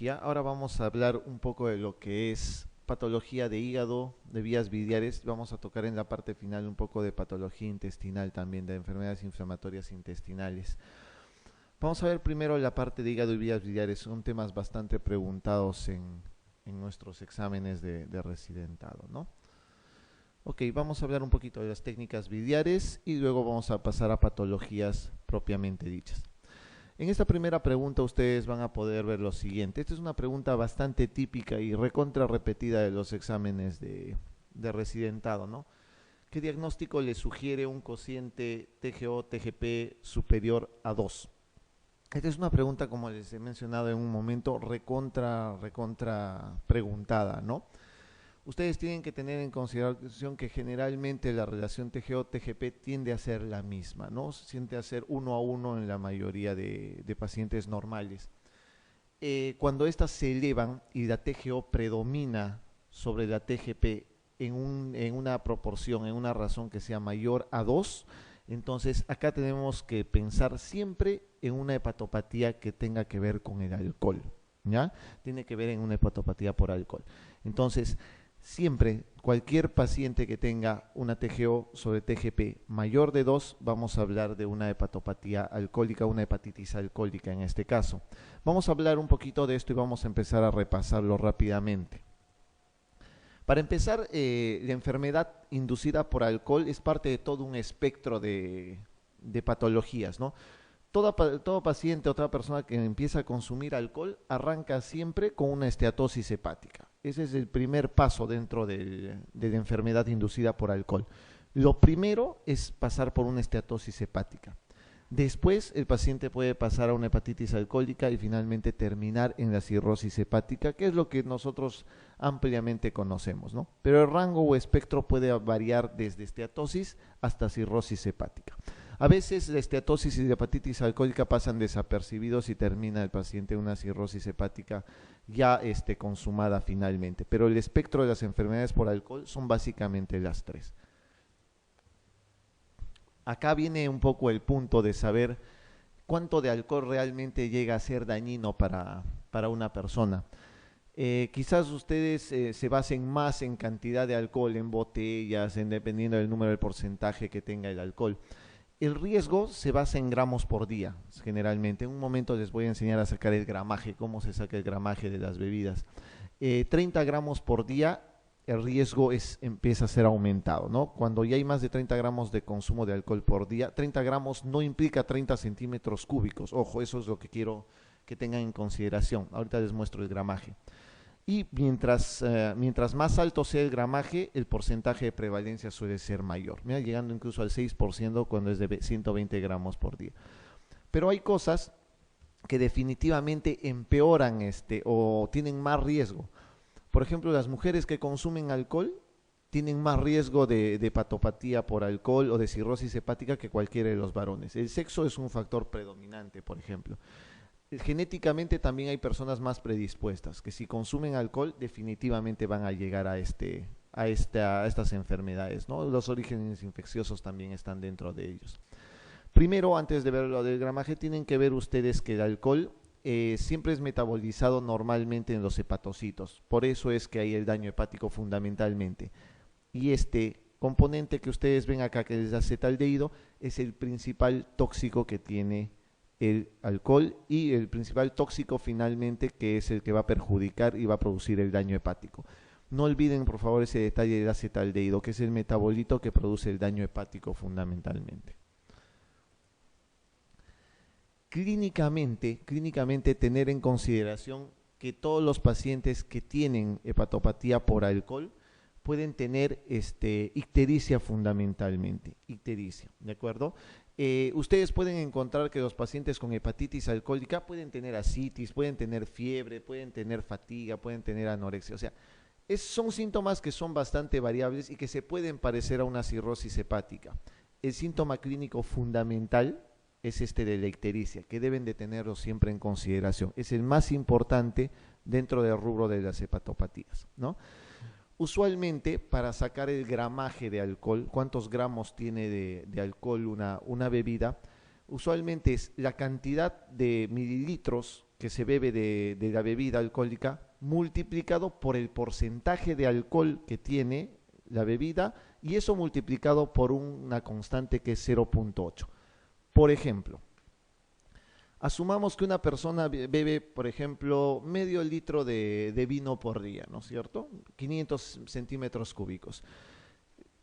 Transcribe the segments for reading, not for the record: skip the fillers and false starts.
patología. Ahora vamos a hablar un poco de lo que es patología de hígado, de vías biliares. Vamos a tocar en la parte final un poco de patología intestinal también, de enfermedades inflamatorias intestinales. Vamos a ver primero la parte de hígado y vías biliares. Son temas bastante preguntados en nuestros exámenes de residentado, ¿no? Ok, vamos a hablar un poquito de las técnicas biliares y luego vamos a pasar a patologías propiamente dichas. En esta primera pregunta ustedes van a poder ver lo siguiente. Esta es una pregunta bastante típica y recontra repetida de los exámenes de residentado, ¿no? ¿Qué diagnóstico le sugiere un cociente TGO-TGP superior a 2? Esta es una pregunta, como les he mencionado en un momento, recontra preguntada, ¿no? Ustedes tienen que tener en consideración que generalmente la relación TGO-TGP tiende a ser la misma, ¿no? Tiende a ser 1 a 1 en la mayoría de pacientes normales. Cuando estas se elevan y la TGO predomina sobre la TGP en una proporción, en una razón que sea mayor a 2, entonces acá tenemos que pensar siempre en una hepatopatía que tenga que ver con el alcohol, ¿ya? Tiene que ver en una hepatopatía por alcohol. Entonces, siempre, cualquier paciente que tenga una TGO sobre TGP mayor de 2, vamos a hablar de una hepatopatía alcohólica, una hepatitis alcohólica en este caso. Vamos a hablar un poquito de esto y vamos a empezar a repasarlo rápidamente. Para empezar, la enfermedad inducida por alcohol es parte de todo un espectro de patologías, ¿no? Todo paciente o toda persona que empieza a consumir alcohol arranca siempre con una esteatosis hepática. Ese es el primer paso dentro de la enfermedad inducida por alcohol. Lo primero es pasar por una esteatosis hepática. Después el paciente puede pasar a una hepatitis alcohólica y finalmente terminar en la cirrosis hepática, que es lo que nosotros ampliamente conocemos, ¿no? Pero el rango o espectro puede variar desde esteatosis hasta cirrosis hepática. A veces la esteatosis y la hepatitis alcohólica pasan desapercibidos y termina el paciente en una cirrosis hepática ya consumada finalmente. Pero el espectro de las enfermedades por alcohol son básicamente las tres. Acá viene un poco el punto de saber cuánto de alcohol realmente llega a ser dañino para una persona. Quizás ustedes se basen más en cantidad de alcohol, en botellas, dependiendo del número del porcentaje que tenga el alcohol. El riesgo se basa en gramos por día, generalmente. En un momento les voy a enseñar a sacar el gramaje, cómo se saca el gramaje de las bebidas. 30 gramos por día, el riesgo empieza a ser aumentado, ¿no? Cuando ya hay más de 30 gramos de consumo de alcohol por día, 30 gramos no implica 30 centímetros cúbicos. Ojo, eso es lo que quiero que tengan en consideración. Ahorita les muestro el gramaje. Y mientras más alto sea el gramaje, el porcentaje de prevalencia suele ser mayor, mira, llegando incluso al 6% cuando es de 120 gramos por día. Pero hay cosas que definitivamente empeoran o tienen más riesgo. Por ejemplo, las mujeres que consumen alcohol tienen más riesgo de hepatopatía por alcohol o de cirrosis hepática que cualquiera de los varones. El sexo es un factor predominante, por ejemplo. Genéticamente también hay personas más predispuestas que si consumen alcohol definitivamente van a llegar a estas enfermedades, ¿no? Los orígenes infecciosos también están dentro de ellos. Primero, antes de ver lo del gramaje, tienen que ver ustedes que el alcohol siempre es metabolizado normalmente en los hepatocitos. Por eso es que hay el daño hepático fundamentalmente. Y este componente que ustedes ven acá, que es el acetaldehído, es el principal tóxico que tiene el alcohol y el principal tóxico finalmente, que es el que va a perjudicar y va a producir el daño hepático. No olviden por favor ese detalle del acetaldehído, que es el metabolito que produce el daño hepático fundamentalmente. Clínicamente tener en consideración que todos los pacientes que tienen hepatopatía por alcohol pueden tener ictericia fundamentalmente, ictericia, ¿de acuerdo? Ustedes pueden encontrar que los pacientes con hepatitis alcohólica pueden tener ascitis, pueden tener fiebre, pueden tener fatiga, pueden tener anorexia. O sea, son síntomas que son bastante variables y que se pueden parecer a una cirrosis hepática. El síntoma clínico fundamental es de la ictericia, que deben de tenerlo siempre en consideración. Es el más importante dentro del rubro de las hepatopatías, ¿no? Usualmente, para sacar el gramaje de alcohol, cuántos gramos tiene de alcohol una bebida, usualmente es la cantidad de mililitros que se bebe de la bebida alcohólica multiplicado por el porcentaje de alcohol que tiene la bebida y eso multiplicado por una constante que es 0.8. Por ejemplo, asumamos que una persona bebe, por ejemplo, medio litro de vino por día, ¿no es cierto? 500 centímetros cúbicos.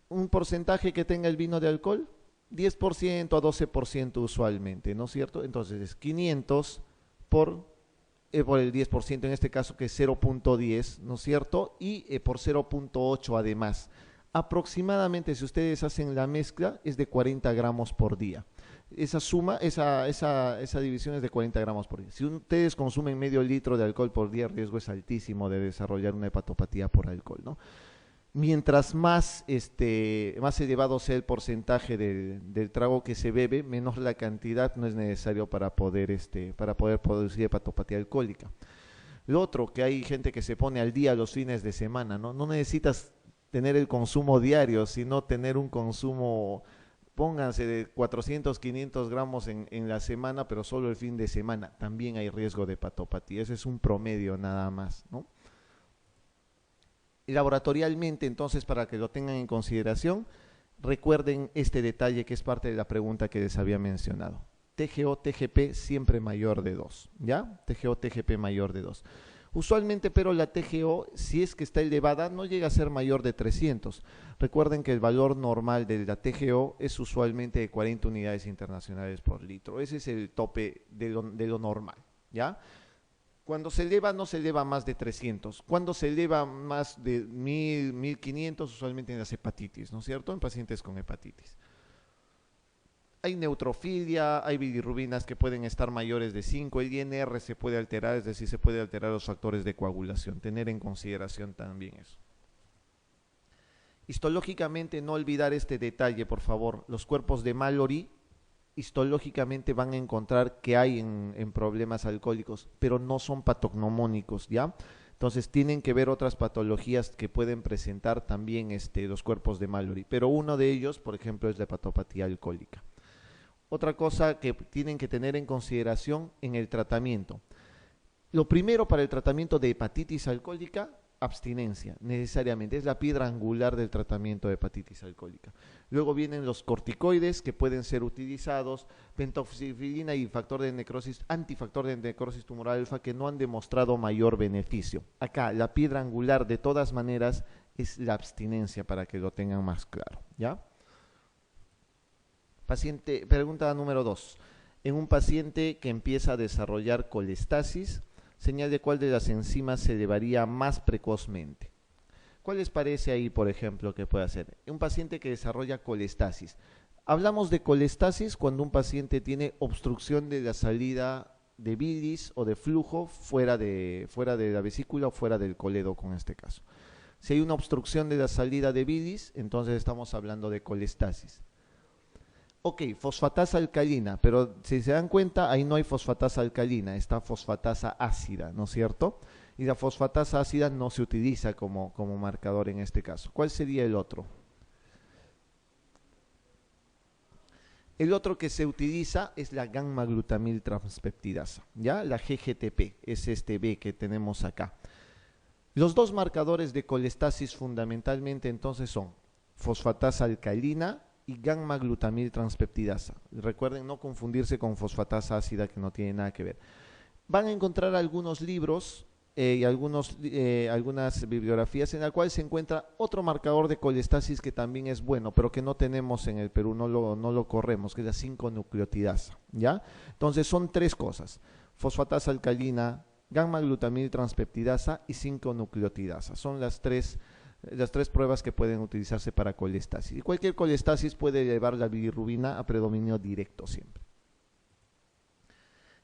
Un porcentaje que tenga el vino de alcohol, 10% a 12% usualmente, ¿no es cierto? Entonces es 500 por el 10%, en este caso que es 0.10, ¿no es cierto? Y por 0.8 además. Aproximadamente, si ustedes hacen la mezcla, es de 40 gramos por día. Esa suma, esa división es de 40 gramos por día. Si ustedes consumen medio litro de alcohol por día, el riesgo es altísimo de desarrollar una hepatopatía por alcohol, ¿no? Mientras más elevado sea el porcentaje del trago que se bebe, menor la cantidad no es necesario para poder producir hepatopatía alcohólica. Lo otro, que hay gente que se pone al día los fines de semana, ¿no? No necesitas tener el consumo diario, sino tener un consumo, pónganse de 400, 500 gramos en la semana, pero solo el fin de semana. También hay riesgo de hepatopatía. Ese es un promedio nada más, ¿no? Laboratorialmente, entonces, para que lo tengan en consideración, recuerden este detalle que es parte de la pregunta que les había mencionado. TGO, TGP siempre mayor de 2, ¿ya? TGO, TGP mayor de 2. Usualmente, pero la TGO, si es que está elevada, no llega a ser mayor de 300. Recuerden que el valor normal de la TGO es usualmente de 40 unidades internacionales por litro. Ese es el tope de lo normal, ¿ya? Cuando se eleva, no se eleva más de 300. Cuando se eleva más de 1000, 1500, usualmente en las hepatitis, ¿no es cierto? En pacientes con hepatitis. Hay neutrofilia, hay bilirrubinas que pueden estar mayores de 5. El INR se puede alterar, es decir, se puede alterar los factores de coagulación. Tener en consideración también eso. Histológicamente, no olvidar este detalle, por favor. Los cuerpos de Mallory histológicamente van a encontrar que hay en problemas alcohólicos, pero no son patognomónicos, ¿ya? Entonces tienen que ver otras patologías que pueden presentar también los cuerpos de Mallory, pero uno de ellos, por ejemplo, es la hepatopatía alcohólica. Otra cosa que tienen que tener en consideración en el tratamiento. Lo primero para el tratamiento de hepatitis alcohólica, abstinencia, necesariamente, es la piedra angular del tratamiento de hepatitis alcohólica. Luego vienen los corticoides que pueden ser utilizados, pentoxifilina y antifactor de necrosis tumoral alfa que no han demostrado mayor beneficio. Acá la piedra angular de todas maneras es la abstinencia para que lo tengan más claro, ¿ya? Pregunta número 2. En un paciente que empieza a desarrollar colestasis, señal de cuál de las enzimas se elevaría más precozmente. ¿Cuál les parece ahí, por ejemplo, que puede hacer? Un paciente que desarrolla colestasis. Hablamos de colestasis cuando un paciente tiene obstrucción de la salida de bilis o de flujo fuera de la vesícula o fuera del coledo, con este caso. Si hay una obstrucción de la salida de bilis, entonces estamos hablando de colestasis. Ok, fosfatasa alcalina, pero si se dan cuenta, ahí no hay fosfatasa alcalina, está fosfatasa ácida, ¿no es cierto? Y la fosfatasa ácida no se utiliza como marcador en este caso. ¿Cuál sería el otro? El otro que se utiliza es la gamma-glutamil transpeptidasa, ¿ya? La GGTP, es este B que tenemos acá. Los dos marcadores de colestasis fundamentalmente entonces son fosfatasa alcalina y gamma-glutamil transpeptidasa. Recuerden no confundirse con fosfatasa ácida, que no tiene nada que ver. Van a encontrar algunos libros y algunas bibliografías en la cual se encuentra otro marcador de colestasis que también es bueno, pero que no tenemos en el Perú, no lo corremos, que es la 5-nucleotidasa, ¿ya? Entonces son tres cosas: fosfatasa alcalina, gamma-glutamil transpeptidasa y 5-nucleotidasa. Son las tres pruebas que pueden utilizarse para colestasis. Y cualquier colestasis puede elevar la bilirrubina a predominio directo siempre.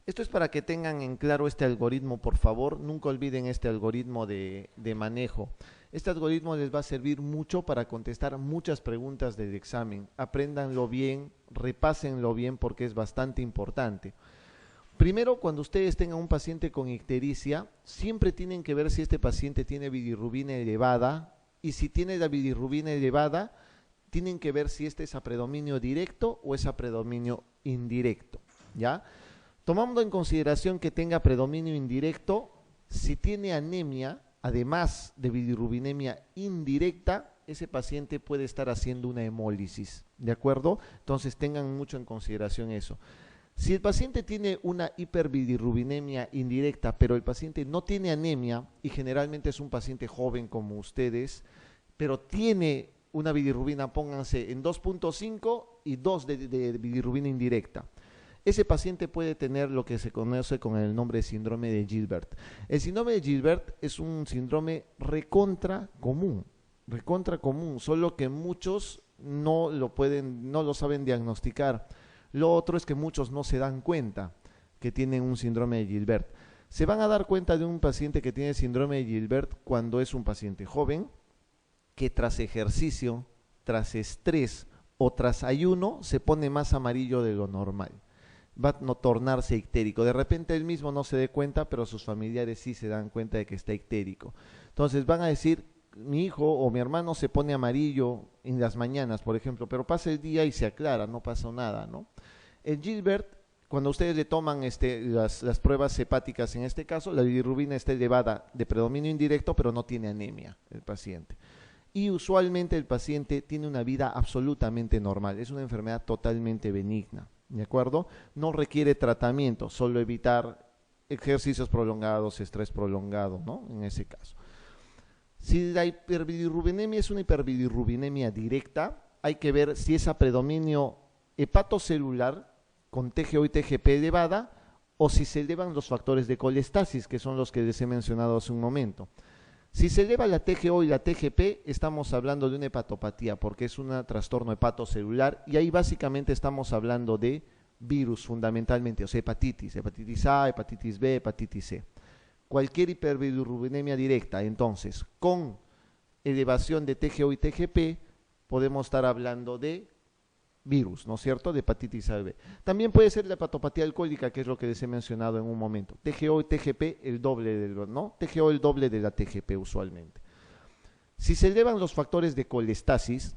Esto es para que tengan en claro este algoritmo, por favor. Nunca olviden este algoritmo de manejo. Este algoritmo les va a servir mucho para contestar muchas preguntas del examen. Apréndanlo bien, repásenlo bien porque es bastante importante. Primero, cuando ustedes tengan un paciente con ictericia, siempre tienen que ver si este paciente tiene bilirrubina elevada, y si tiene la bilirrubina elevada, tienen que ver si este es a predominio directo o es a predominio indirecto, ¿ya? Tomando en consideración que tenga predominio indirecto, si tiene anemia, además de bilirrubinemia indirecta, ese paciente puede estar haciendo una hemólisis, ¿de acuerdo? Entonces tengan mucho en consideración eso. Si el paciente tiene una hiperbilirrubinemia indirecta, pero el paciente no tiene anemia, y generalmente es un paciente joven como ustedes, pero tiene una bilirrubina, pónganse en 2.5 y 2 de bilirrubina indirecta, ese paciente puede tener lo que se conoce con el nombre de síndrome de Gilbert. El síndrome de Gilbert es un síndrome recontra común, solo que muchos no lo saben diagnosticar. Lo otro es que muchos no se dan cuenta que tienen un síndrome de Gilbert. Se van a dar cuenta de un paciente que tiene síndrome de Gilbert cuando es un paciente joven, que tras ejercicio, tras estrés o tras ayuno se pone más amarillo de lo normal. Va a no tornarse ictérico. De repente él mismo no se dé cuenta, pero sus familiares sí se dan cuenta de que está ictérico. Entonces van a decir, mi hijo o mi hermano se pone amarillo en las mañanas, por ejemplo, pero pasa el día y se aclara, no pasa nada, ¿no? El Gilbert, cuando ustedes le toman las pruebas hepáticas, en este caso, la bilirrubina está elevada de predominio indirecto, pero no tiene anemia el paciente. Y usualmente el paciente tiene una vida absolutamente normal, es una enfermedad totalmente benigna, ¿de acuerdo? No requiere tratamiento, solo evitar ejercicios prolongados, estrés prolongado, ¿no? En ese caso. Si la hiperbilirrubinemia es una hiperbilirrubinemia directa, hay que ver si es a predominio hepatocelular con TGO y TGP elevada o si se elevan los factores de colestasis, que son los que les he mencionado hace un momento. Si se eleva la TGO y la TGP, estamos hablando de una hepatopatía, porque es un trastorno hepatocelular, y ahí básicamente estamos hablando de virus fundamentalmente, o sea, hepatitis A, hepatitis B, hepatitis C. Cualquier hiperbilirrubinemia directa, entonces, con elevación de TGO y TGP, podemos estar hablando de virus, ¿no es cierto?, de hepatitis A y B. También puede ser la hepatopatía alcohólica, que es lo que les he mencionado en un momento. TGO y TGP el doble, ¿no? TGO el doble de la TGP usualmente. Si se elevan los factores de colestasis,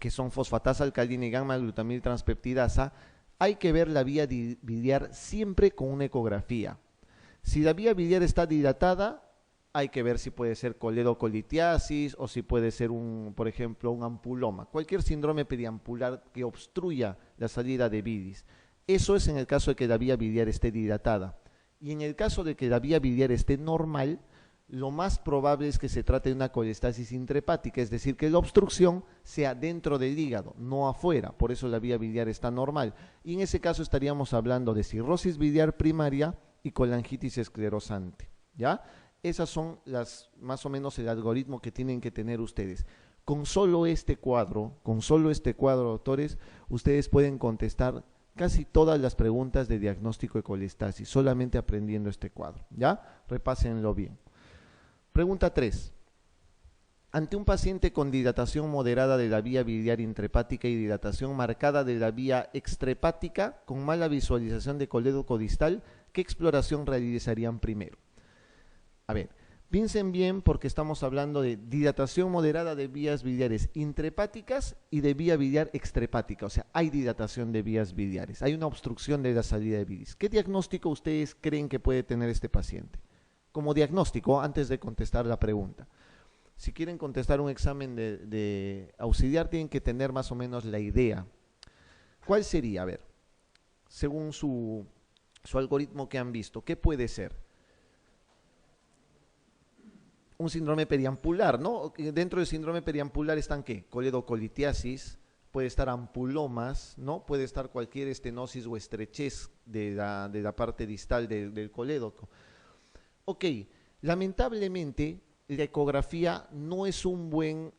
que son fosfatasa alcalina y gamma glutamil transpeptidasa, hay que ver la vía biliar siempre con una ecografía. Si la vía biliar está dilatada, hay que ver si puede ser coledocolitiasis o si puede ser, por ejemplo, un ampuloma. Cualquier síndrome periampular que obstruya la salida de bilis. Eso es en el caso de que la vía biliar esté dilatada. Y en el caso de que la vía biliar esté normal, lo más probable es que se trate de una colestasis intrahepática, es decir, que la obstrucción sea dentro del hígado, no afuera. Por eso la vía biliar está normal. Y en ese caso estaríamos hablando de cirrosis biliar primaria y colangitis esclerosante, ¿ya? Esas son más o menos el algoritmo que tienen que tener ustedes. Con solo este cuadro, doctores, ustedes pueden contestar casi todas las preguntas de diagnóstico de colestasis, solamente aprendiendo este cuadro, ¿ya? Repásenlo bien. Pregunta 3. Ante un paciente con dilatación moderada de la vía biliar intrahepática y dilatación marcada de la vía extrahepática con mala visualización de colédoco distal, ¿qué exploración realizarían primero? A ver, piensen bien porque estamos hablando de dilatación moderada de vías biliares intrahepáticas y de vía biliar extrahepática, o sea, hay dilatación de vías biliares, hay una obstrucción de la salida de bilis. ¿Qué diagnóstico ustedes creen que puede tener este paciente? Como diagnóstico, antes de contestar la pregunta. Si quieren contestar un examen de auxiliar, tienen que tener más o menos la idea. ¿Cuál sería? A ver, según su algoritmo que han visto, ¿qué puede ser? Un síndrome periampular, ¿no? Dentro del síndrome periampular están, ¿qué? Coledocolitiasis, puede estar ampulomas, ¿no? Puede estar cualquier estenosis o estrechez de la parte distal del colédoco. Ok, lamentablemente la ecografía no es un buen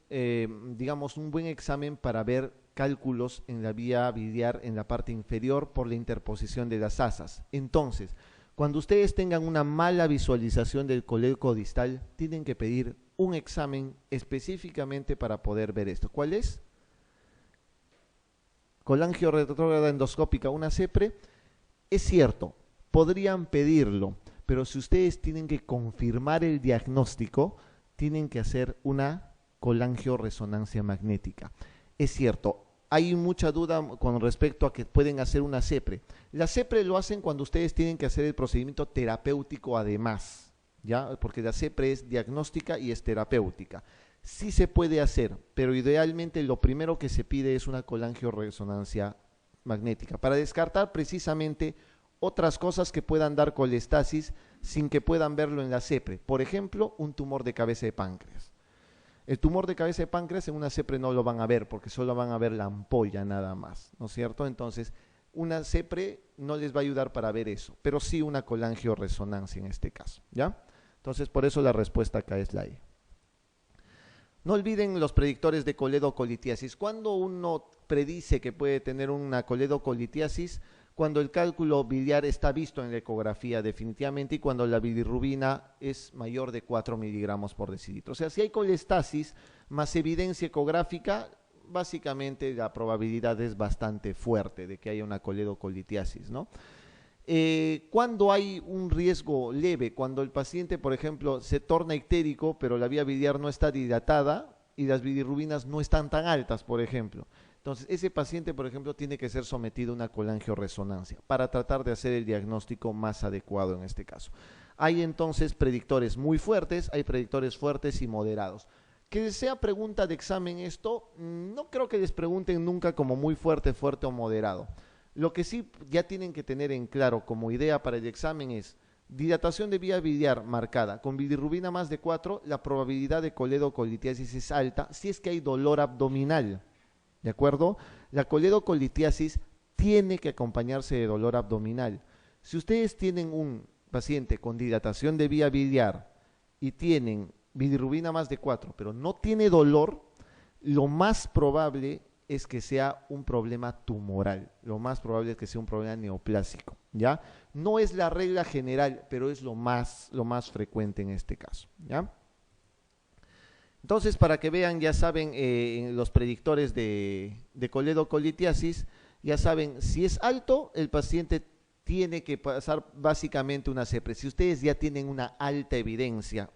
examen para ver cálculos en la vía biliar en la parte inferior por la interposición de las asas. Entonces, cuando ustedes tengan una mala visualización del colédoco distal, tienen que pedir un examen específicamente para poder ver esto. ¿Cuál es? Colangio retrógrada endoscópica, una CEPRE. Es cierto, podrían pedirlo, pero si ustedes tienen que confirmar el diagnóstico, tienen que hacer una colangioresonancia magnética. Es cierto, hay mucha duda con respecto a que pueden hacer una CEPRE. La CEPRE lo hacen cuando ustedes tienen que hacer el procedimiento terapéutico además, ¿ya? Porque la CEPRE es diagnóstica y es terapéutica. Sí se puede hacer, pero idealmente lo primero que se pide es una colangioresonancia magnética para descartar precisamente otras cosas que puedan dar colestasis sin que puedan verlo en la CEPRE. Por ejemplo, un tumor de cabeza de páncreas. El tumor de cabeza de páncreas en una CEPRE no lo van a ver porque solo van a ver la ampolla nada más, ¿no es cierto? Entonces, una CEPRE no les va a ayudar para ver eso, pero sí una colangioresonancia en este caso, ¿ya? Entonces, por eso la respuesta acá es la E. No olviden los predictores de coledocolitiasis. Cuando uno predice que puede tener una coledocolitiasis, cuando el cálculo biliar está visto en la ecografía definitivamente y cuando la bilirrubina es mayor de 4 miligramos por decilitro. O sea, si hay colestasis más evidencia ecográfica, básicamente la probabilidad es bastante fuerte de que haya una coledocolitiasis, ¿no? Cuando hay un riesgo leve, cuando el paciente, por ejemplo, se torna ictérico, pero la vía biliar no está dilatada y las bilirrubinas no están tan altas, por ejemplo. Entonces, ese paciente, por ejemplo, tiene que ser sometido a una colangioresonancia para tratar de hacer el diagnóstico más adecuado en este caso. Hay entonces predictores muy fuertes, hay predictores fuertes y moderados. Que sea pregunta de examen esto, no creo que les pregunten nunca como muy fuerte, fuerte o moderado. Lo que sí ya tienen que tener en claro como idea para el examen es dilatación de vía biliar marcada con bilirrubina más de 4, la probabilidad de coledocolitiasis es alta si es que hay dolor abdominal. ¿De acuerdo? La coledocolitiasis tiene que acompañarse de dolor abdominal. Si ustedes tienen un paciente con dilatación de vía biliar y tienen bilirrubina más de 4, pero no tiene dolor, lo más probable es que sea un problema tumoral. Lo más probable es que sea un problema neoplásico, ¿ya? No es la regla general, pero es lo más frecuente en este caso, ¿ya? Entonces, para que vean, ya saben, los predictores de coledocolitiasis, ya saben, si es alto, el paciente tiene que pasar básicamente una CEPRE. Si ustedes ya tienen una alta evidencia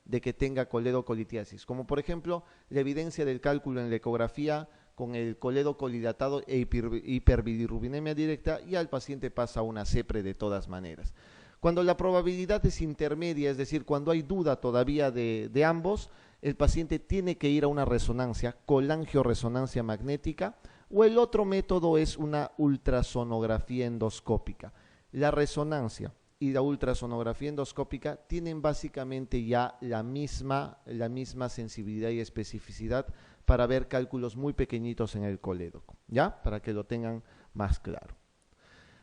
de que tenga coledocolitiasis, como por ejemplo la evidencia del cálculo en la ecografía con el coledocolidatado e hiperbilirrubinemia directa, y al paciente pasa una CEPRE de todas maneras. Cuando la probabilidad es intermedia, es decir, cuando hay duda todavía de ambos, el paciente tiene que ir a una resonancia, colangioresonancia magnética, o el otro método es una ultrasonografía endoscópica. La resonancia y la ultrasonografía endoscópica tienen básicamente ya la misma sensibilidad y especificidad para ver cálculos muy pequeñitos en el colédoco, ¿ya? Para que lo tengan más claro.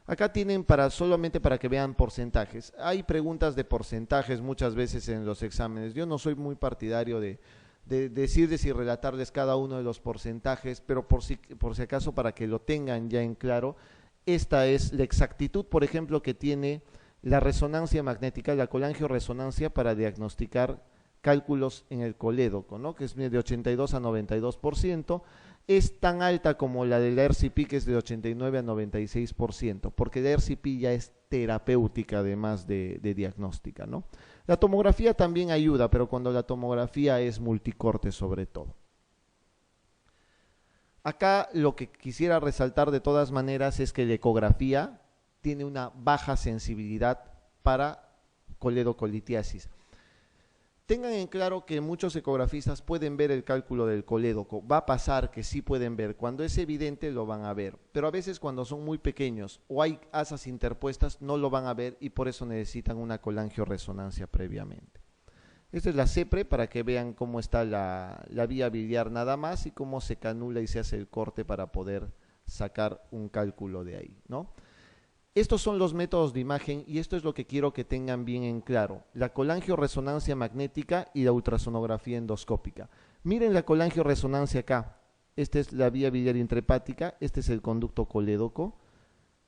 Acá tienen solamente para que vean porcentajes. Hay preguntas de porcentajes muchas veces en los exámenes. Yo no soy muy partidario de decirles y relatarles cada uno de los porcentajes, pero por si acaso para que lo tengan ya en claro, esta es la exactitud, por ejemplo, que tiene la resonancia magnética, la colangioresonancia para diagnosticar cálculos en el colédoco, ¿no? Que es de 82 a 92%, es tan alta como la de la RCP, que es de 89 a 96%, porque la RCP ya es terapéutica además de diagnóstica, ¿no? La tomografía también ayuda, pero cuando la tomografía es multicorte sobre todo. Acá lo que quisiera resaltar de todas maneras es que la ecografía tiene una baja sensibilidad para coledocolitiasis. Tengan en claro que muchos ecografistas pueden ver el cálculo del colédoco. Va a pasar que sí pueden ver. Cuando es evidente lo van a ver. Pero a veces cuando son muy pequeños o hay asas interpuestas no lo van a ver y por eso necesitan una colangioresonancia previamente. Esta es la CEPRE para que vean cómo está la vía biliar nada más y cómo se canula y se hace el corte para poder sacar un cálculo de ahí, ¿no? Estos son los métodos de imagen y esto es lo que quiero que tengan bien en claro. La colangioresonancia magnética y la ultrasonografía endoscópica. Miren la colangioresonancia acá. Esta es la vía biliar intrahepática, este es el conducto colédoco.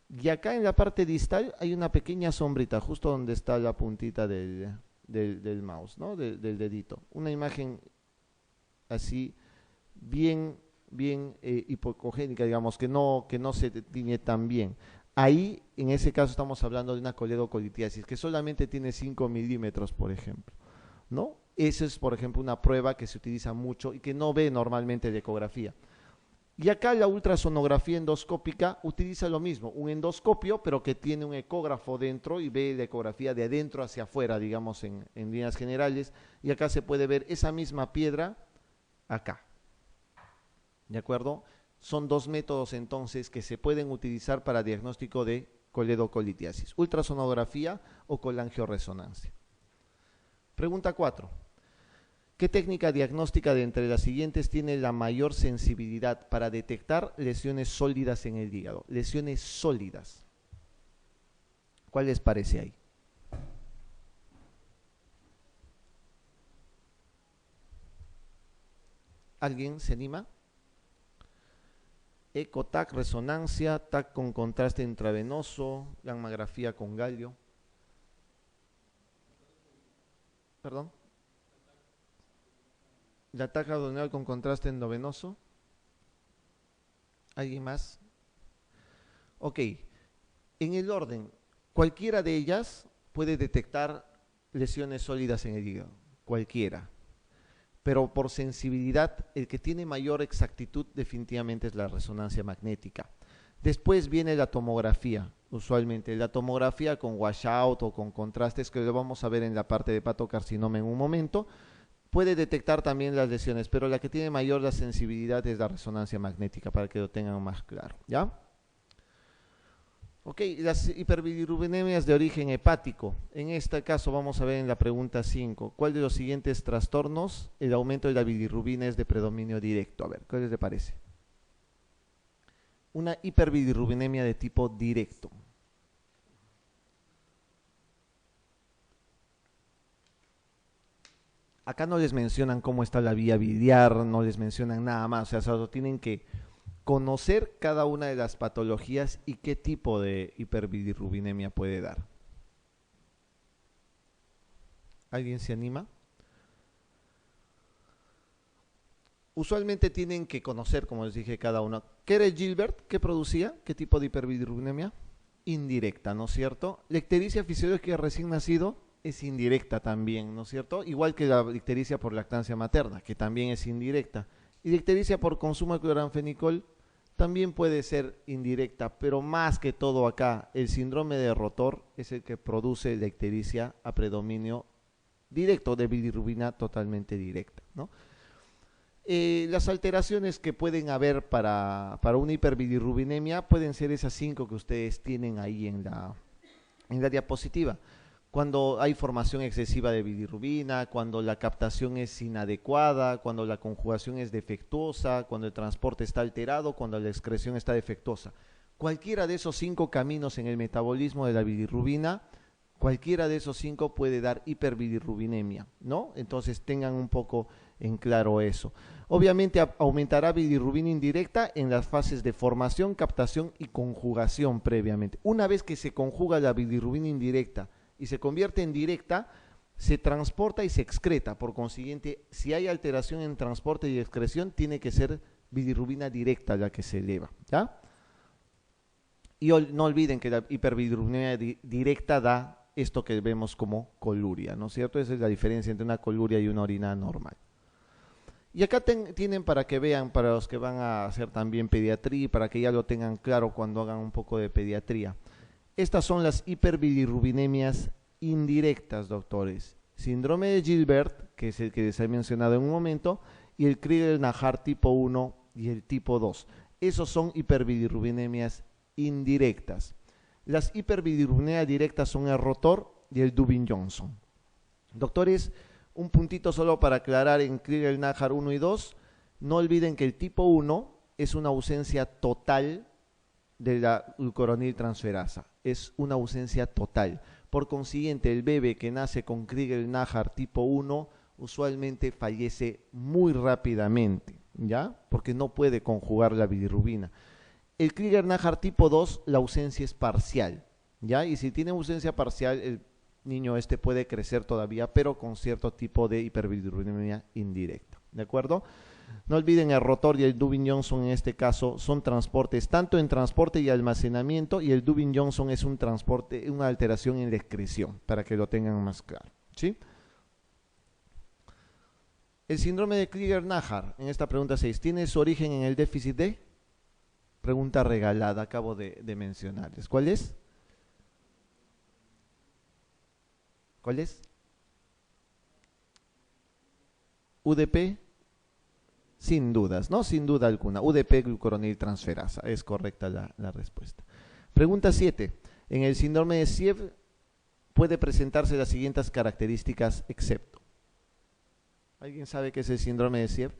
Y acá en la parte distal hay una pequeña sombrita, justo donde está la puntita del mouse, ¿no? Del dedito. Una imagen así bien hipocogénica, digamos, que no se tiñe tan bien. Ahí, en ese caso, estamos hablando de una coledocolitiasis que solamente tiene 5 milímetros, por ejemplo, ¿no? Esa es, por ejemplo, una prueba que se utiliza mucho y que no ve normalmente la ecografía. Y acá la ultrasonografía endoscópica utiliza lo mismo, un endoscopio, pero que tiene un ecógrafo dentro y ve la ecografía de adentro hacia afuera, digamos, en líneas generales. Y acá se puede ver esa misma piedra acá. ¿De acuerdo? Son dos métodos entonces que se pueden utilizar para diagnóstico de coledocolitiasis, ultrasonografía o colangioresonancia. Pregunta 4. ¿Qué técnica diagnóstica de entre las siguientes tiene la mayor sensibilidad para detectar lesiones sólidas en el hígado? Lesiones sólidas. ¿Cuál les parece ahí? ¿Alguien se anima? Eco-TAC, resonancia, TAC con contraste intravenoso, gammagrafía con galio. ¿Perdón? La TAC abdominal con contraste endovenoso. ¿Alguien más? Ok. En el orden, cualquiera de ellas puede detectar lesiones sólidas en el hígado. Cualquiera. Pero por sensibilidad, el que tiene mayor exactitud definitivamente es la resonancia magnética. Después viene la tomografía, usualmente. La tomografía con washout o con contrastes, que lo vamos a ver en la parte de hepatocarcinoma en un momento, puede detectar también las lesiones, pero la que tiene mayor la sensibilidad es la resonancia magnética, para que lo tengan más claro, ¿ya? Ok, las hiperbilirrubinemia de origen hepático. En este caso vamos a ver en la pregunta 5. ¿Cuál de los siguientes trastornos el aumento de la bilirrubina es de predominio directo? A ver, ¿qué les parece? Una hiperbilirrubinemia de tipo directo. Acá no les mencionan cómo está la vía biliar, no les mencionan nada más, o sea, solo tienen que conocer cada una de las patologías y qué tipo de hiperbilirrubinemia puede dar. ¿Alguien se anima? Usualmente tienen que conocer, como les dije, cada uno. ¿Qué era el Gilbert? ¿Qué producía? ¿Qué tipo de hiperbilirrubinemia? Indirecta, ¿no es cierto? La ictericia fisiológica recién nacido es indirecta también, ¿no es cierto? Igual que la ictericia por lactancia materna, que también es indirecta. Y la ictericia por consumo de cloranfenicol también puede ser indirecta, pero más que todo acá, el síndrome de Rotor es el que produce la ictericia a predominio directo de bilirrubina totalmente directa, ¿no? Las alteraciones que pueden haber para una hiperbilirrubinemia pueden ser esas 5 que ustedes tienen ahí en la diapositiva. Cuando hay formación excesiva de bilirrubina, cuando la captación es inadecuada, cuando la conjugación es defectuosa, cuando el transporte está alterado, cuando la excreción está defectuosa. Cualquiera de esos 5 caminos en el metabolismo de la bilirrubina, cualquiera de esos 5 puede dar hiperbilirrubinemia, ¿no? Entonces tengan un poco en claro eso. Obviamente aumentará bilirrubina indirecta en las fases de formación, captación y conjugación previamente. Una vez que se conjuga la bilirrubina indirecta y se convierte en directa, se transporta y se excreta. Por consiguiente, si hay alteración en transporte y excreción, tiene que ser bilirrubina directa la que se eleva, ¿ya? Y no olviden que la hiperbilirrubinemia directa da esto que vemos como coluria, ¿no es cierto? Esa es la diferencia entre una coluria y una orina normal. Y acá tienen para que vean, para los que van a hacer también pediatría, para que ya lo tengan claro cuando hagan un poco de pediatría. Estas son las hiperbilirrubinemias indirectas, doctores. Síndrome de Gilbert, que es el que les he mencionado en un momento, y el Crigler-Najjar tipo 1 y el tipo 2. Esos son hiperbilirrubinemias indirectas. Las hiperbilirrubinemia directas son el Rotor y el Dubin-Johnson. Doctores, un puntito solo para aclarar en Crigler-Najjar 1 y 2. No olviden que el tipo 1 es una ausencia total de la glucuronil transferasa. Es una ausencia total. Por consiguiente, el bebé que nace con Crigler-Najjar tipo 1 usualmente fallece muy rápidamente, ¿ya? Porque no puede conjugar la bilirrubina. El Crigler-Najjar tipo 2, la ausencia es parcial, ¿ya? Y si tiene ausencia parcial, el niño puede crecer todavía, pero con cierto tipo de hiperbilirrubinemia indirecta, ¿de acuerdo? No olviden el Rotor y el Dubin-Johnson en este caso son transportes, tanto en transporte y almacenamiento, y el Dubin-Johnson es un transporte, una alteración en la excreción, para que lo tengan más claro, ¿sí? El síndrome de Krieger-Najjar, en esta pregunta 6, ¿tiene su origen en el déficit de? Pregunta regalada, acabo de mencionarles. ¿Cuál es? ¿Cuál es? UDP, sin dudas, ¿no? Sin duda alguna. UDP glucuroniltransferasa, es correcta la respuesta. Pregunta 7. En el síndrome de Siev puede presentarse las siguientes características excepto. ¿Alguien sabe qué es el síndrome de Siev?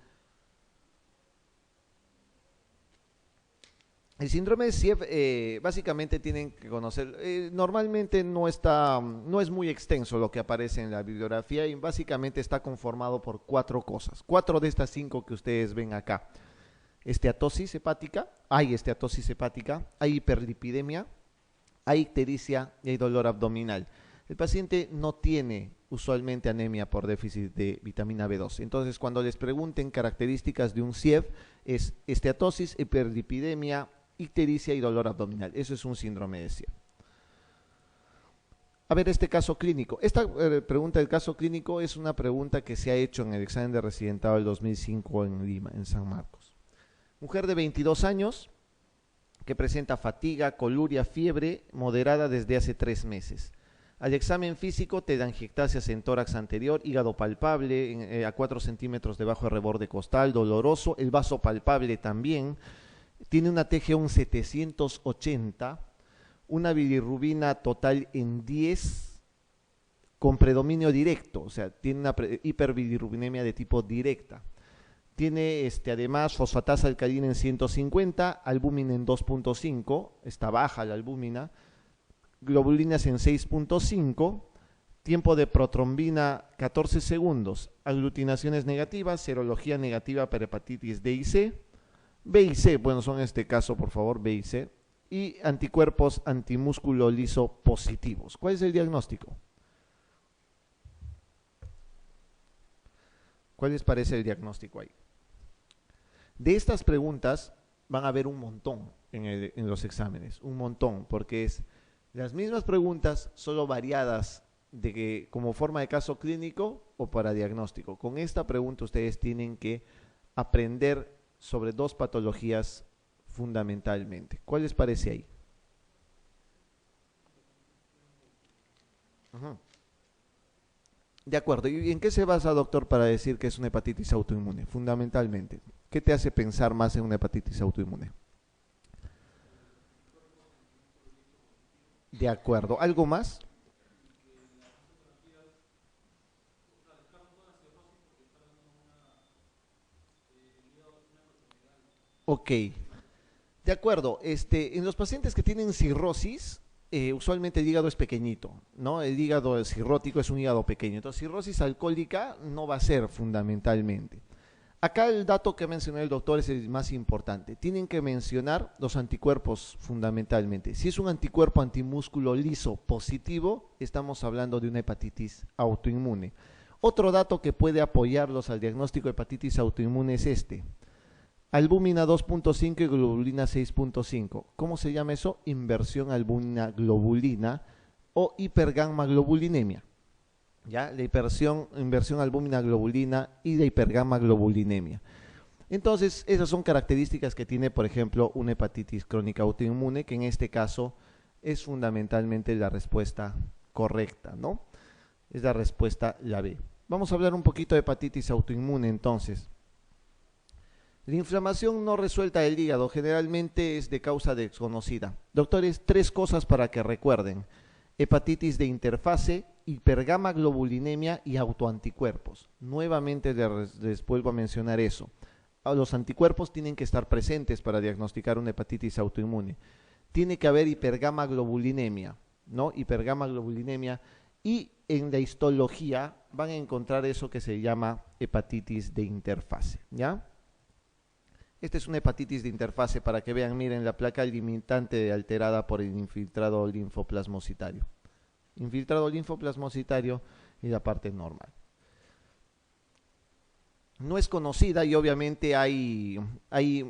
El síndrome de Siev, básicamente tienen que conocer, normalmente no es muy extenso lo que aparece en la bibliografía y básicamente está conformado por 4 cosas. 4 de estas 5 que ustedes ven acá. Esteatosis hepática, hay hiperlipidemia, hay ictericia y hay dolor abdominal. El paciente no tiene usualmente anemia por déficit de vitamina B12. Entonces, cuando les pregunten características de un Siev, es esteatosis, hiperlipidemia, ictericia y dolor abdominal. Eso es un síndrome de Siev. A ver, este caso clínico. Esta pregunta del caso clínico es una pregunta que se ha hecho en el examen de residentado del 2005 en Lima, en San Marcos. Mujer de 22 años que presenta fatiga, coluria, fiebre moderada desde hace 3 meses. Al examen físico, telangiectasias en tórax anterior, hígado palpable a 4 centímetros debajo del reborde costal, doloroso, el vaso palpable también. Tiene una TG1 780, una bilirrubina total en 10 con predominio directo, o sea, tiene una hiperbilirrubinemia de tipo directa. Tiene además fosfatasa alcalina en 150, albúmina en 2.5, está baja la albúmina, globulinas en 6.5, tiempo de protrombina 14 segundos, aglutinaciones negativas, serología negativa para hepatitis D y C, B y C, bueno, son en este caso, por favor, B y C, y anticuerpos antimúsculo liso positivos. ¿Cuál es el diagnóstico? ¿Cuál les parece el diagnóstico ahí? De estas preguntas van a haber un montón en los exámenes, un montón, porque es las mismas preguntas, solo variadas como forma de caso clínico o para diagnóstico. Con esta pregunta ustedes tienen que aprender sobre 2 patologías fundamentalmente. ¿Cuál les parece ahí? De acuerdo. ¿Y en qué se basa, doctor, para decir que es una hepatitis autoinmune? Fundamentalmente. ¿Qué te hace pensar más en una hepatitis autoinmune? De acuerdo. ¿Algo más? Ok. De acuerdo. En los pacientes que tienen cirrosis, usualmente el hígado es pequeñito, ¿no? El hígado cirrótico es un hígado pequeño. Entonces, cirrosis alcohólica no va a ser fundamentalmente. Acá el dato que mencionó el doctor es el más importante. Tienen que mencionar los anticuerpos fundamentalmente. Si es un anticuerpo antimúsculo liso positivo, estamos hablando de una hepatitis autoinmune. Otro dato que puede apoyarlos al diagnóstico de hepatitis autoinmune es este. Albúmina 2.5 y globulina 6.5. ¿Cómo se llama eso? Inversión albúmina-globulina o hipergamma-globulinemia. ¿Ya? La inversión albúmina-globulina y la hipergamma-globulinemia. Entonces, esas son características que tiene, por ejemplo, una hepatitis crónica autoinmune, que en este caso es fundamentalmente la respuesta correcta, ¿no? Es la respuesta la B. Vamos a hablar un poquito de hepatitis autoinmune entonces. La inflamación no resuelta del hígado generalmente es de causa desconocida. Doctores, 3 cosas para que recuerden. Hepatitis de interfase, hipergamma-globulinemia y autoanticuerpos. Nuevamente les vuelvo a mencionar eso. Los anticuerpos tienen que estar presentes para diagnosticar una hepatitis autoinmune. Tiene que haber hipergamma-globulinemia, ¿no? Hipergamma-globulinemia. Y en la histología van a encontrar eso que se llama hepatitis de interfase, ¿ya? Esta es una hepatitis de interfase para que vean, miren, la placa limitante alterada por el infiltrado linfoplasmocitario. Infiltrado linfoplasmocitario y la parte normal. no es conocida y obviamente hay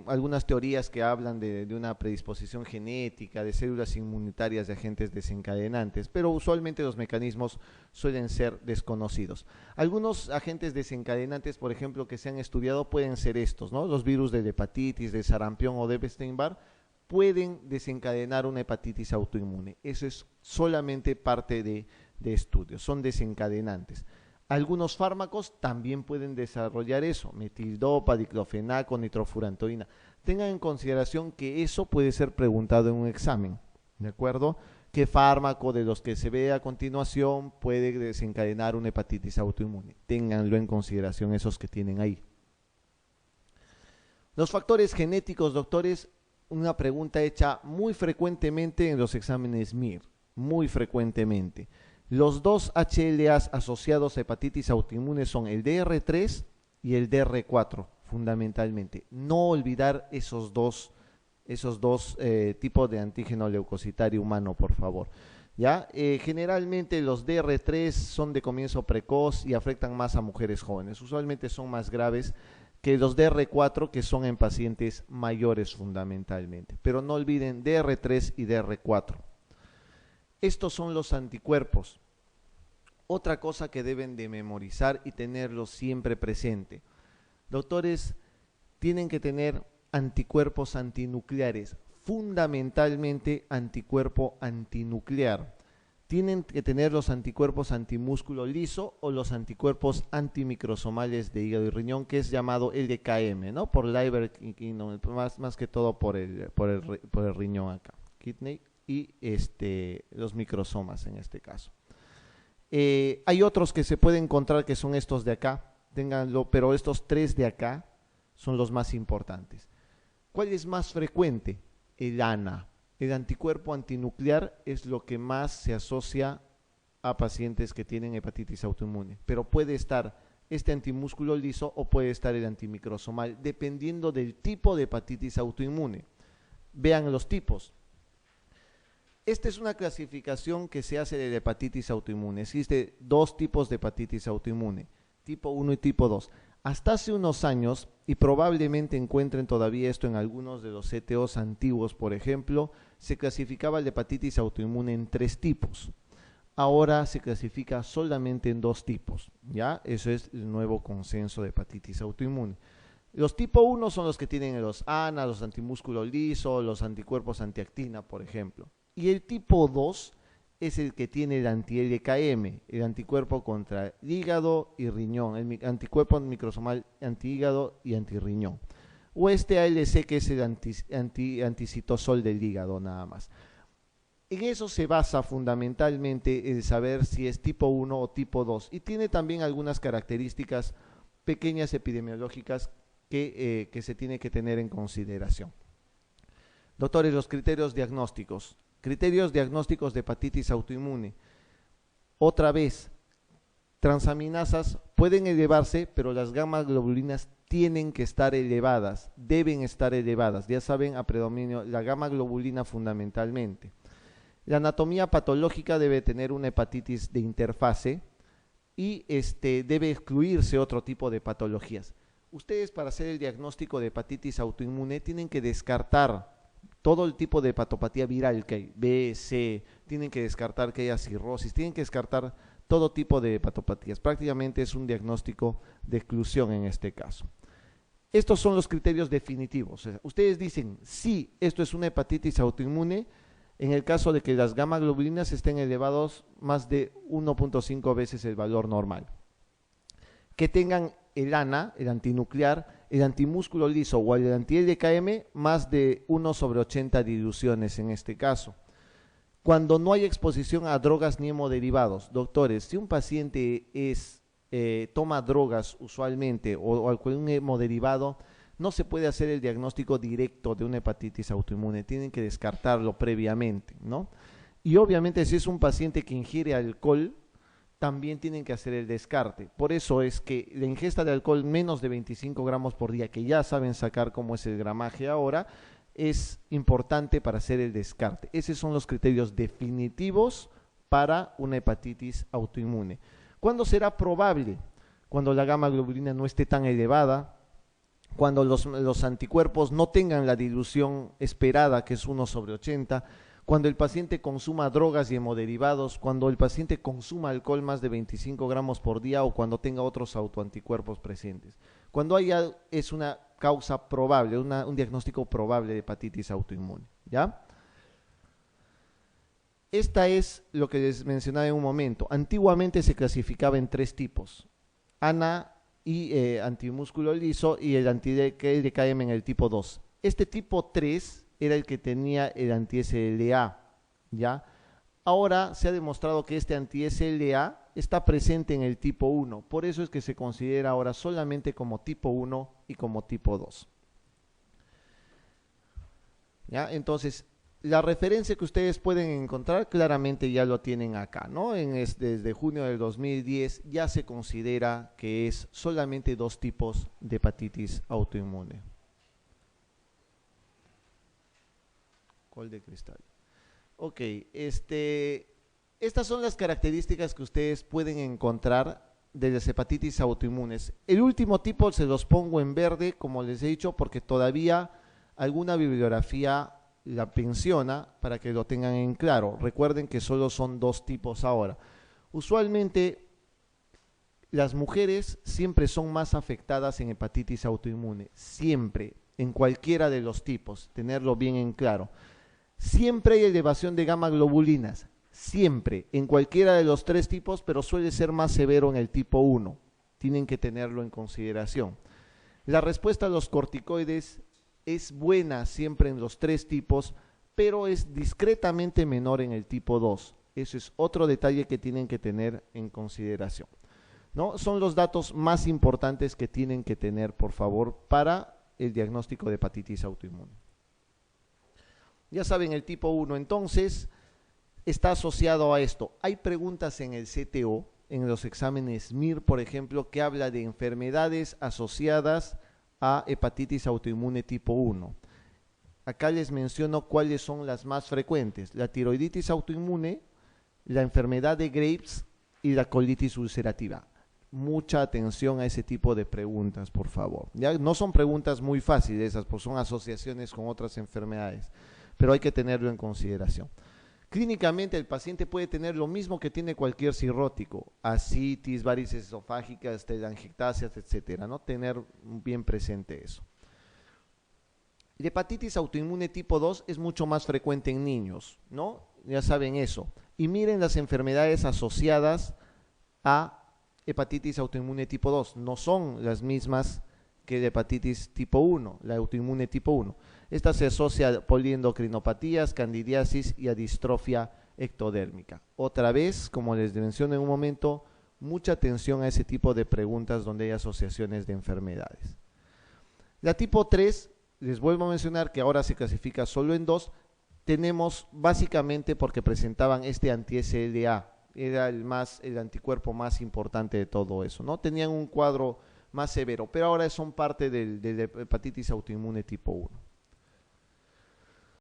algunas teorías que hablan de una predisposición genética, de células inmunitarias de agentes desencadenantes, pero usualmente los mecanismos suelen ser desconocidos. Algunos agentes desencadenantes, por ejemplo, que se han estudiado pueden ser estos, ¿no? Los virus de la hepatitis, de sarampión o de Epstein-Barr pueden desencadenar una hepatitis autoinmune. Eso es solamente parte de estudios, son desencadenantes. Algunos fármacos también pueden desarrollar eso, metildopa, diclofenaco, nitrofurantoína. Tengan en consideración que eso puede ser preguntado en un examen, ¿de acuerdo? ¿Qué fármaco de los que se ve a continuación puede desencadenar una hepatitis autoinmune? Ténganlo en consideración esos que tienen ahí. Los factores genéticos, doctores, una pregunta hecha muy frecuentemente en los exámenes MIR, muy frecuentemente. Los dos HLAs asociados a hepatitis autoinmune son el DR3 y el DR4, fundamentalmente. No olvidar esos dos tipos de antígeno leucocitario humano, por favor. ¿Ya? Generalmente los DR3 son de comienzo precoz y afectan más a mujeres jóvenes. Usualmente son más graves que los DR4, que son en pacientes mayores fundamentalmente. Pero no olviden DR3 y DR4. Estos son los anticuerpos. Otra cosa que deben de memorizar y tenerlo siempre presente. Doctores, tienen que tener anticuerpos antinucleares, fundamentalmente anticuerpo antinuclear. Tienen que tener los anticuerpos antimúsculo liso o los anticuerpos antimicrosomales de hígado y riñón, que es llamado LKM, ¿no? Por liver, más que todo por el riñón acá, kidney y los microsomas en este caso. Hay otros que se pueden encontrar que son estos de acá, ténganlo, pero estos tres de acá son los más importantes. ¿Cuál es más frecuente? El ANA. El anticuerpo antinuclear es lo que más se asocia a pacientes que tienen hepatitis autoinmune, pero puede estar este antimúsculo liso o puede estar el antimicrosomal, dependiendo del tipo de hepatitis autoinmune. Vean los tipos. Esta es una clasificación que se hace de la hepatitis autoinmune. Existe dos tipos de hepatitis autoinmune, tipo 1 y tipo 2. Hasta hace unos años, y probablemente encuentren todavía esto en algunos de los CTOs antiguos, por ejemplo, se clasificaba la hepatitis autoinmune en 3 tipos. Ahora se clasifica solamente en 2 tipos, ¿ya? Eso es el nuevo consenso de hepatitis autoinmune. Los tipo 1 son los que tienen los ANA, los antimúsculo liso, los anticuerpos antiactina, por ejemplo. Y el tipo 2 es el que tiene el anti-LKM, el anticuerpo contra el hígado y riñón, el anticuerpo microsomal anti-hígado y antirriñón. O este ALC, que es el anticitosol del hígado nada más. En eso se basa fundamentalmente el saber si es tipo 1 o tipo 2. Y tiene también algunas características pequeñas epidemiológicas que se tiene que tener en consideración. Doctores, los criterios diagnósticos. Criterios diagnósticos de hepatitis autoinmune. Otra vez, transaminasas pueden elevarse, pero las gamma globulinas tienen que estar elevadas, deben estar elevadas. Ya saben, a predominio la gamma globulina fundamentalmente. La anatomía patológica debe tener una hepatitis de interfase y debe excluirse otro tipo de patologías. Ustedes, para hacer el diagnóstico de hepatitis autoinmune, tienen que descartar todo el tipo de hepatopatía viral que hay, B, C, tienen que descartar que haya cirrosis, tienen que descartar todo tipo de hepatopatías. Prácticamente es un diagnóstico de exclusión en este caso. Estos son los criterios definitivos. O sea, ustedes dicen, sí, esto es una hepatitis autoinmune, en el caso de que las gamma globulinas estén elevados más de 1.5 veces el valor normal. Que tengan el ANA, el antinuclear, el antimúsculo liso o el anti-LKM más de 1/80 diluciones en este caso. Cuando no hay exposición a drogas ni hemoderivados, doctores, si un paciente toma drogas usualmente o algún hemoderivado, no se puede hacer el diagnóstico directo de una hepatitis autoinmune, tienen que descartarlo previamente, ¿no? Y obviamente si es un paciente que ingiere alcohol, también tienen que hacer el descarte. Por eso es que la ingesta de alcohol menos de 25 gramos por día, que ya saben sacar cómo es el gramaje ahora, es importante para hacer el descarte. Esos son los criterios definitivos para una hepatitis autoinmune. ¿Cuándo será probable? cuando la gamma globulina no esté tan elevada, cuando los anticuerpos no tengan la dilución esperada, que es 1/80, cuando el paciente consuma drogas y hemoderivados, cuando el paciente consuma alcohol más de 25 gramos por día o cuando tenga otros autoanticuerpos presentes. Cuando es una causa probable, un diagnóstico probable de hepatitis autoinmune, ¿ya? Esta es lo que les mencionaba en un momento. Antiguamente se clasificaba en 3 tipos: ANA y antimúsculo liso y el anti-LKM en el tipo 2. Este tipo 3 era el que tenía el anti-SLA, ¿ya? Ahora se ha demostrado que este anti-SLA está presente en el tipo 1, por eso es que se considera ahora solamente como tipo 1 y como tipo 2. ¿Ya? Entonces, la referencia que ustedes pueden encontrar claramente ya lo tienen acá, ¿no? Desde junio del 2010 ya se considera que es solamente 2 tipos de hepatitis autoinmune. Col de cristal. Ok, estas son las características que ustedes pueden encontrar de las hepatitis autoinmunes. El último tipo se los pongo en verde, como les he dicho, porque todavía alguna bibliografía la menciona para que lo tengan en claro. Recuerden que solo son 2 tipos ahora. Usualmente las mujeres siempre son más afectadas en hepatitis autoinmune, siempre, en cualquiera de los tipos, tenerlo bien en claro. Siempre hay elevación de gamma globulinas, siempre, en cualquiera de los 3 tipos, pero suele ser más severo en el tipo 1. Tienen que tenerlo en consideración. La respuesta a los corticoides es buena siempre en los 3 tipos, pero es discretamente menor en el tipo 2. Eso es otro detalle que tienen que tener en consideración, ¿no? Son los datos más importantes que tienen que tener, por favor, para el diagnóstico de hepatitis autoinmune. Ya saben, el tipo 1 entonces está asociado a esto. Hay preguntas en el CTO, en los exámenes MIR, por ejemplo, que habla de enfermedades asociadas a hepatitis autoinmune tipo 1. Acá les menciono cuáles son las más frecuentes: la tiroiditis autoinmune, la enfermedad de Graves y la colitis ulcerativa. Mucha atención a ese tipo de preguntas, por favor. Ya no son preguntas muy fáciles esas, pues son asociaciones con otras enfermedades, pero hay que tenerlo en consideración. Clínicamente el paciente puede tener lo mismo que tiene cualquier cirrótico: ascitis, varices esofágicas, telangiectasias, etcétera, ¿no? Tener bien presente eso. La hepatitis autoinmune tipo 2 es mucho más frecuente en niños, ¿no? Ya saben eso. Y miren las enfermedades asociadas a hepatitis autoinmune tipo 2. No son las mismas que la hepatitis tipo 1, la autoinmune tipo 1. Esta se asocia a poliendocrinopatías, candidiasis y a distrofia ectodérmica. Otra vez, como les mencioné en un momento, mucha atención a ese tipo de preguntas donde hay asociaciones de enfermedades. La tipo 3, les vuelvo a mencionar que ahora se clasifica solo en 2, tenemos básicamente porque presentaban este anti-SLA, era el anticuerpo más importante de todo eso, ¿no? Tenían un cuadro más severo, pero ahora son parte de la hepatitis autoinmune tipo 1.